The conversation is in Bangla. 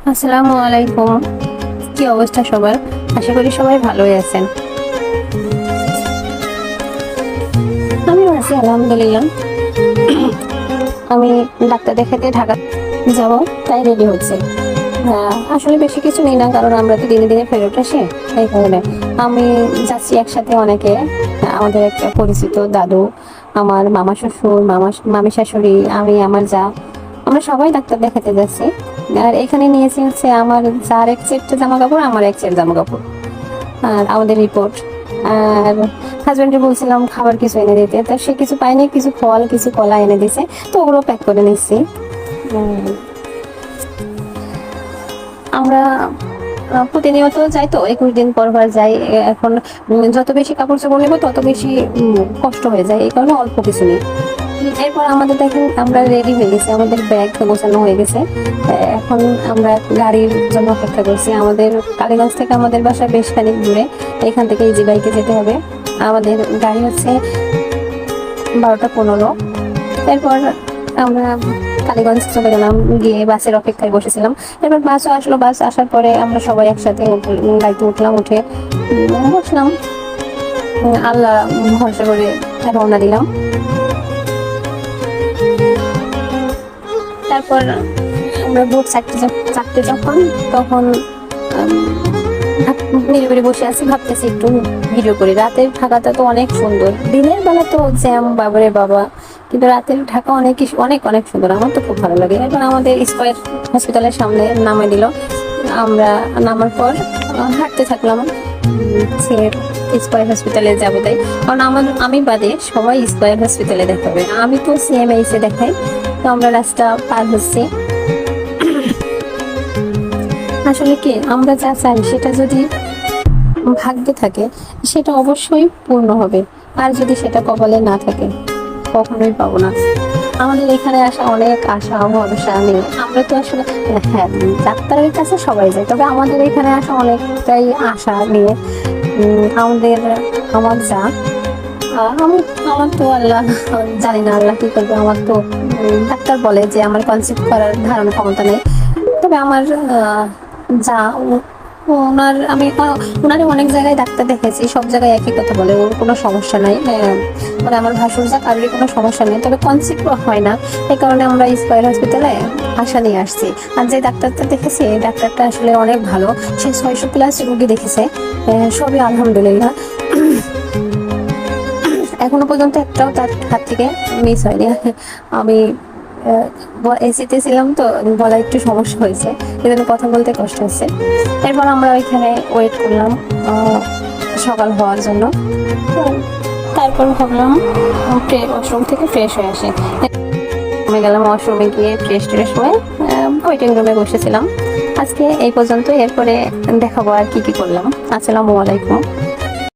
আসসালামু আলাইকুম। কি অবস্থা সবার? আশা করি সবাই ভালোই আছেন। আমিও আছি আলহামদুলিল্লাহ। আমি ডাক্তার দেখাতে ঢাকা যাব, তাই রেডি হচ্ছে। আসলে বেশি কিছু নেই না, কারণ আমরা তো দিনে দিনে ফেরত আসি। এই কারণে আমি যাচ্ছি একসাথে অনেকে। আমাদের একটা পরিচিত দাদু, আমার মামা শ্বশুর, মামি শাশুড়ি, আমি, আমার যা, আমরা সবাই ডাক্তার দেখাতে যাচ্ছি। আর এখানে নিয়েছি হচ্ছে আমার যার এক সেট জামা কাপড়, আমার এক সেট জামা কাপড়, আর আমাদের রিপোর্ট। আর হাজব্যান্ডে বলছিলাম খাবার কিছু এনে দিতে, তা সে কিছু পাইনি, কিছু ফল কিছু কলা এনে দিছে, তো ওগুলো প্যাক করে নিচ্ছি। আমরা প্রতিনিয়ত যাই, তো 21 দিন পর পর যাই। এখন যত বেশি কাপড় চোপড় নেবো তত বেশি কষ্ট হয়ে যায়, এই কারণে অল্প কিছু নেই। এরপর আমাদের দেখেন আমরা রেডি হয়ে গেছি, আমাদের ব্যাগ গোছানো হয়ে গেছে। এখন আমরা গাড়ির জন্য অপেক্ষা করছি। আমাদের কালীগঞ্জ থেকে আমাদের বাসা বেশ খানিক দূরে, এখান থেকে ইজি বাইকে যেতে হবে। আমাদের গাড়ি হচ্ছে 12টা 15। এরপর আমরা কালীগঞ্জ চলে গেলাম, গিয়ে বাসের অপেক্ষায় বসেছিলাম। এরপর বাসও আসলো, বাস আসার পরে আমরা সবাই একসাথে গাড়িতে উঠলাম, উঠে বসলাম, আল্লাহ ভরসা করে রওনা দিলাম। তারপর আমরা ভোর চারটে যখন, তখন নিরিবিলি বসে আছি, ভাবতেছি একটু ভিডিও করি। রাতের ঢাকাটা তো অনেক সুন্দর, দিনের বেলা তো জ্যাম বাবারে বাবা, কিন্তু রাতের ঢাকা অনেক অনেক অনেক সুন্দর, আমার তো খুব ভালো লাগে। এখন আমাদের স্কয়ার হসপিটালের সামনে নামাই দিল। আমরা নামার পর হাঁটতে থাকলাম, স্কয়ার হসপিটালে যাবো তাই, কারণ আমি বাদে সবাই স্কয়ার হসপিটালে দেখাবে, আমি তো সিএমএইচে দেখাই। তো আমরা রাস্তা পার হচ্ছি। আসলে কি, আমরা যা চাই সেটা যদি ভাগ্যে থাকে সেটা অবশ্যই পূর্ণ হবে, আর যদি সেটা কপালে না থাকে কখনোই পাবো না। আমাদের এখানে আসা অনেক আশা ভরসা নেই, আমরা তো আসলে হ্যাঁ ডাক্তারের কাছে সবাই যায়, তবে আমাদের এখানে আসা অনেকটাই আশা নিয়ে। আমার যা আমার তো আল্লাহ জানি না আল্লাহ কি করবে। আমার তো ডাক্তার বলে যে আমার কনসিভ করার ধারণা ক্ষমতা নেই, তবে আমার যা ওনারে অনেক জায়গায় ডাক্তার দেখেছি, সব জায়গায় একই কথা বলে, ওর কোনো সমস্যা নাই। মানে আমার ভাসুর যা, কারোরই কোনো সমস্যা নেই, তবে কনসিভ হয় না। এই কারণে আমরা স্কয়ার হসপিটালে আশা নিয়ে আসছি। আর যে ডাক্তারটা দেখেছি, এই ডাক্তারটা আসলে অনেক ভালো, সে 600+ রোগী দেখেছে, সবই আলহামদুলিল্লাহ। এখনো পর্যন্ত একটাও তার হাত থেকে মিস হয়নি। আমি এসিতে ছিলাম তো, বলা একটু সমস্যা হয়েছে, এজন্য কথা বলতে কষ্ট হচ্ছে। এরপর আমরা ওইখানে ওয়েট করলাম সকাল হওয়ার জন্য। তারপর ভাবলাম ওয়াশরুম থেকে ফ্রেশ হয়ে আসি। আমি গেলাম ওয়াশরুমে, গিয়ে ফ্রেশ হয়ে ওয়েটিং রুমে বসেছিলাম। আজকে এই পর্যন্ত, এরপরে দেখাবো আর কি করলাম। আসসালামু আলাইকুম।